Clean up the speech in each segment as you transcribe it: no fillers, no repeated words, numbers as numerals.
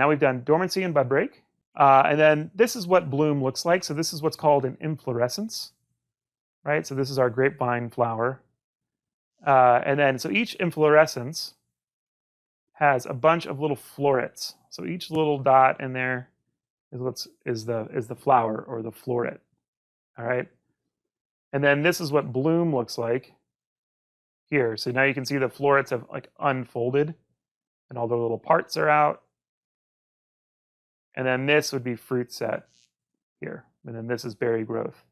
Now we've done dormancy and bud break. And then this is what bloom looks like. So this is what's called an inflorescence, right? So this is our grapevine flower. And then, so each inflorescence has a bunch of little florets. So each little dot in there is the flower or the floret. All right. And then this is what bloom looks like here. So now you can see the florets have like unfolded and all the little parts are out. And then this would be fruit set here. And then this is berry growth.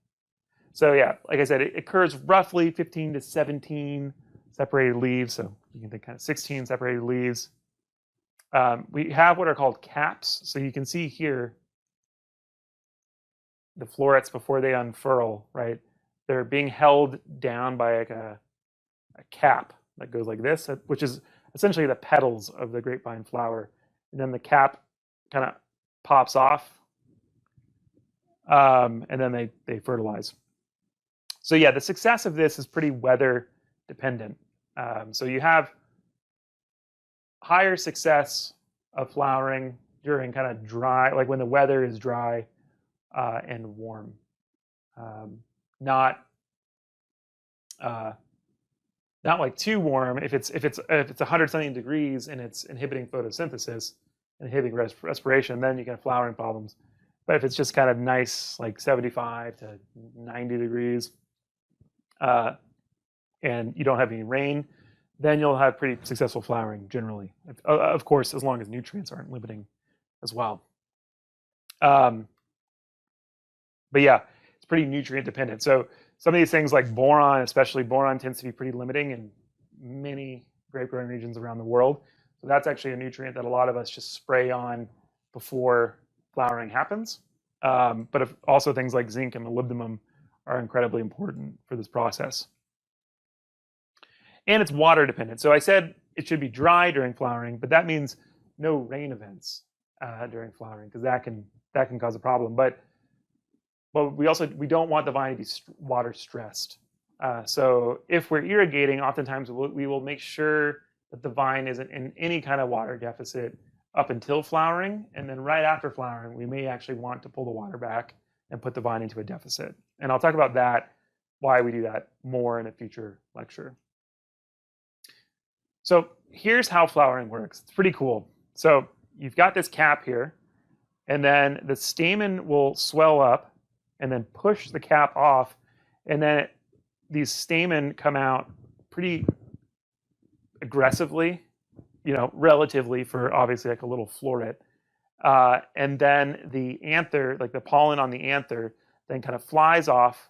So yeah, like I said, it occurs roughly 15 to 17 separated leaves. So you can think kind of 16 separated leaves. We have what are called caps. So you can see here the florets before they unfurl, right? They're being held down by like a cap that goes like this, which is essentially the petals of the grapevine flower. And then the cap kind of pops off, and then they fertilize. So yeah, the success of this is pretty weather dependent. So you have higher success of flowering during kind of dry, like when the weather is dry and warm, not like too warm. If it's 100 something degrees and it's inhibiting photosynthesis and inhibiting respiration, then you can have flowering problems. But if it's just kind of nice, like 75 to 90 degrees, and you don't have any rain, then you'll have pretty successful flowering generally. Of course, as long as nutrients aren't limiting as well. But yeah, it's pretty nutrient dependent. So some of these things like boron, especially boron, tends to be pretty limiting in many grape growing regions around the world. So that's actually a nutrient that a lot of us just spray on before flowering happens. But also things like zinc and molybdenum are incredibly important for this process. And it's water dependent. So I said it should be dry during flowering, but that means no rain events during flowering, because that can cause a problem. But we don't want the vine to be water stressed. So if we're irrigating, oftentimes we will make sure that the vine isn't in any kind of water deficit up until flowering, and then right after flowering, we may actually want to pull the water back and put the vine into a deficit. And I'll talk about that, why we do that more in a future lecture. So here's how flowering works. It's pretty cool. So you've got this cap here, and then the stamen will swell up and then push the cap off, and then these stamen come out pretty aggressively, relatively, for obviously like a little floret. And then the anther, like the pollen on the anther, then kind of flies off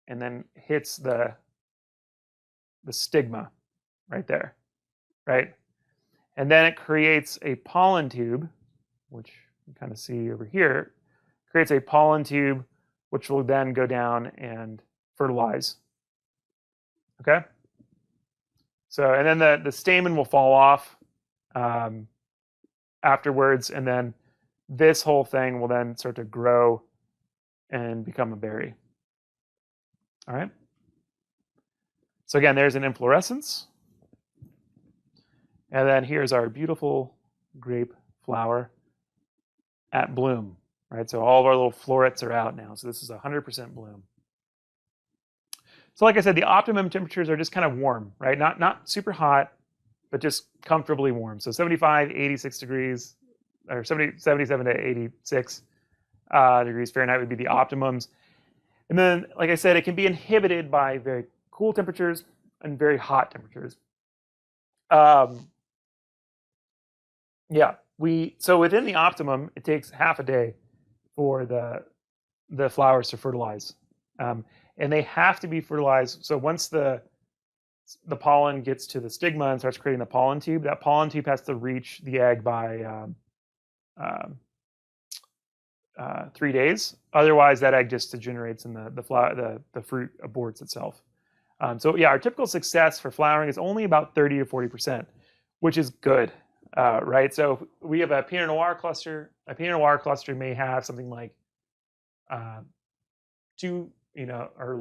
and then hits the stigma right there, right? And then it creates a pollen tube, which you kind of see over here, creates a pollen tube, which will then go down and fertilize. Okay? So, and then the stamen will fall off afterwards, and then this whole thing will then start to grow and become a berry. All right? So again, there's an inflorescence. And then here's our beautiful grape flower at bloom, right? So all of our little florets are out now. So this is 100% bloom. So like I said, the optimum temperatures are just kind of warm, right? Not super hot, but just comfortably warm. So 75, 86 degrees, or 77 to 86 degrees Fahrenheit would be the optimums. And then, like I said, it can be inhibited by very cool temperatures and very hot temperatures. So within the optimum, it takes half a day for the flowers to fertilize. And they have to be fertilized. So once the pollen gets to the stigma and starts creating the pollen tube, that pollen tube has to reach the egg by 3 days. Otherwise, that egg just degenerates and the fruit aborts itself. So yeah, our typical success for flowering is only about 30 to 40%, which is good, right? So we have a Pinot Noir cluster. A Pinot Noir cluster may have something like or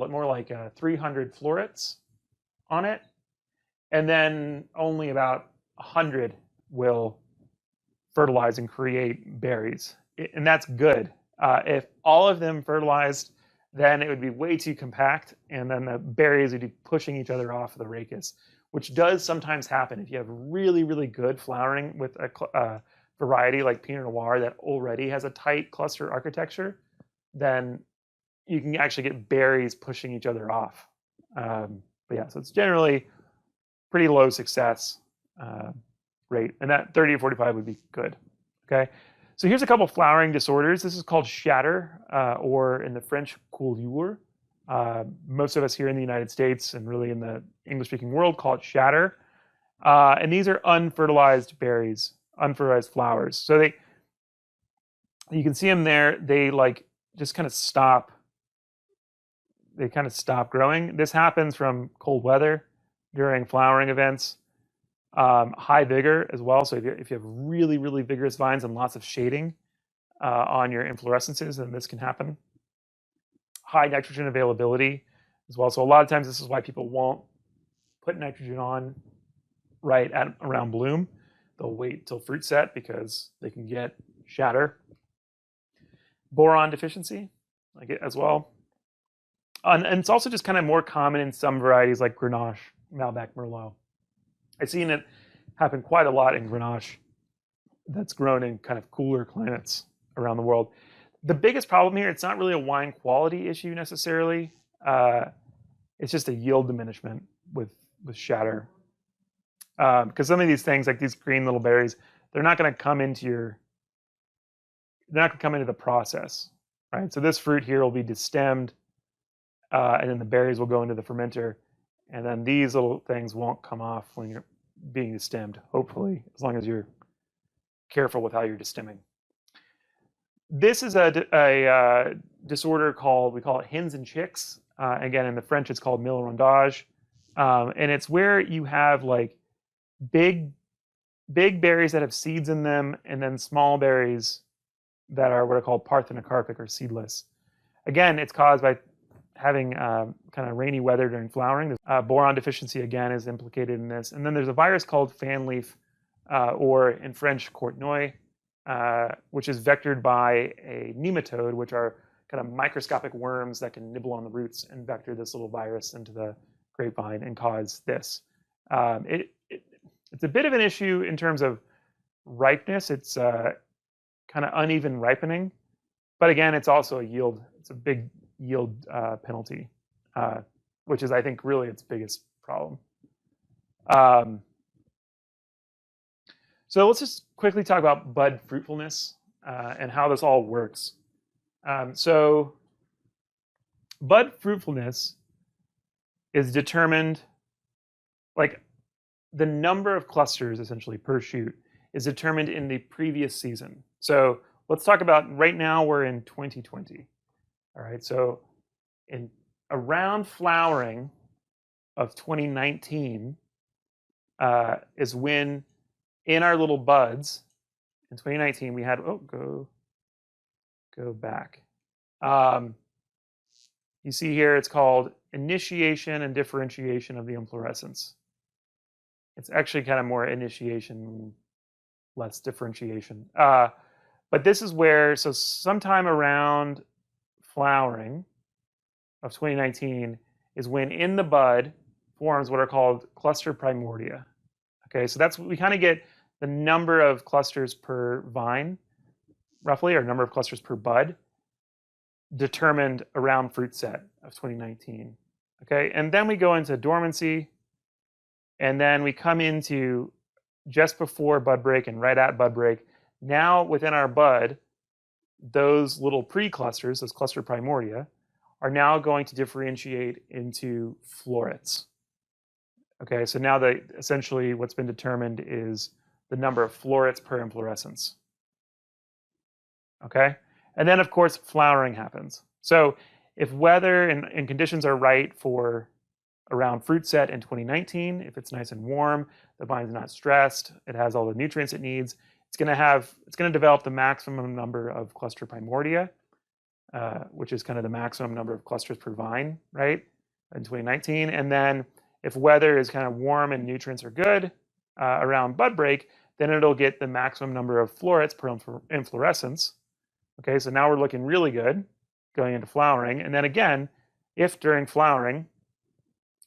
more like 300 florets on it, and then only about 100 will fertilize and create berries. And that's good. If all of them fertilized, then it would be way too compact, and then the berries would be pushing each other off the rachis, which does sometimes happen if you have really, really good flowering with a variety like Pinot Noir that already has a tight cluster architecture. Then you can actually get berries pushing each other off. But yeah, so it's generally pretty low success rate, and that 30 to 45 would be good. Okay, so here's a couple flowering disorders. This is called Shatter, or in the French, coulure. Most of us here in the United States and really in the English-speaking world call it Shatter. And these are unfertilized berries, unfertilized flowers. So you can see them there. They like just kind of stop. They kind of stop growing. This happens from cold weather during flowering events. High vigor as well. So if you have really, really vigorous vines and lots of shading on your inflorescences, then this can happen. High nitrogen availability as well. So a lot of times this is why people won't put nitrogen on right at around bloom. They'll wait till fruit set because they can get shatter. Boron deficiency, like it as well. And it's also just kind of more common in some varieties like Grenache, Malbec, Merlot. I've seen it happen quite a lot in Grenache that's grown in kind of cooler climates around the world. The biggest problem here, it's not really a wine quality issue necessarily. It's just a yield diminishment with Shatter. Because some of these things, like these green little berries, they're not going to come into the process, right? So this fruit here will be destemmed, and then the berries will go into the fermenter, and then these little things won't come off when you're being destemmed, hopefully, as long as you're careful with how you're destemming. This is a disorder called, we call it hens and chicks. Again, in the French, it's called mille-rondage. And it's where you have like big berries that have seeds in them, and then small berries that are what are called parthenocarpic or seedless. Again, it's caused by having kind of rainy weather during flowering. Boron deficiency, again, is implicated in this. And then there's a virus called fan leaf, or in French, courtenay, which is vectored by a nematode, which are kind of microscopic worms that can nibble on the roots and vector this little virus into the grapevine and cause this. It's a bit of an issue in terms of ripeness. It's kind of uneven ripening, but again, it's also it's a big yield penalty, which is, I think, really its biggest problem. So let's just quickly talk about bud fruitfulness and how this all works. So bud fruitfulness is determined, like the number of clusters essentially per shoot is determined in the previous season. So let's talk about, right now we're in 2020. All right, so around flowering of 2019 is when in our little buds in 2019 we had, go back. You see here it's called initiation and differentiation of the inflorescence. It's actually kind of more initiation, less differentiation. But this is where, so sometime around flowering of 2019 is when in the bud forms what are called cluster primordia. Okay, so that's, we kind of get the number of clusters per vine, roughly, or number of clusters per bud, determined around fruit set of 2019. Okay, and then we go into dormancy, and then we come into just before bud break and right at bud break. Now within our bud, those little pre-clusters, those cluster primordia, are now going to differentiate into florets. Okay, so now essentially what's been determined is the number of florets per inflorescence. Okay, and then of course flowering happens. So if weather and conditions are right for around fruit set in 2019, if it's nice and warm, the vine's not stressed, it has all the nutrients it needs, it's going to develop the maximum number of cluster primordia, which is kind of the maximum number of clusters per vine, right, in 2019. And then if weather is kind of warm and nutrients are good around bud break, then it'll get the maximum number of florets per inflorescence. Okay, so now we're looking really good going into flowering. And then again, if during flowering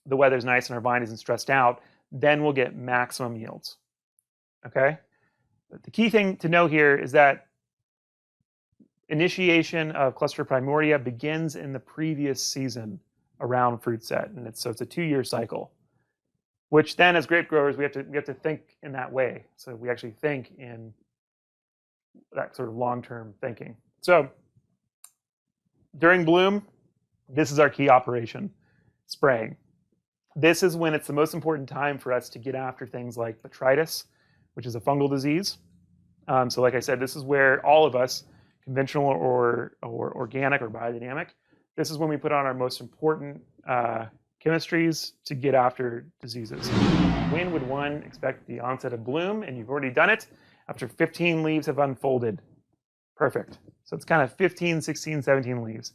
the weather's nice and our vine isn't stressed out, then we'll get maximum yields. Okay, but the key thing to know here is that initiation of cluster primordia begins in the previous season around fruit set, and it's a 2-year cycle. Which then, as grape growers, we have to think in that way. So we actually think in that sort of long-term thinking. So during bloom, this is our key operation: spraying. This is when it's the most important time for us to get after things like botrytis, which is a fungal disease. So like I said, this is where all of us, conventional or organic or biodynamic, this is when we put on our most important chemistries to get after diseases. When would one expect the onset of bloom? And you've already done it after 15 leaves have unfolded. Perfect. So it's kind of 15, 16, 17 leaves.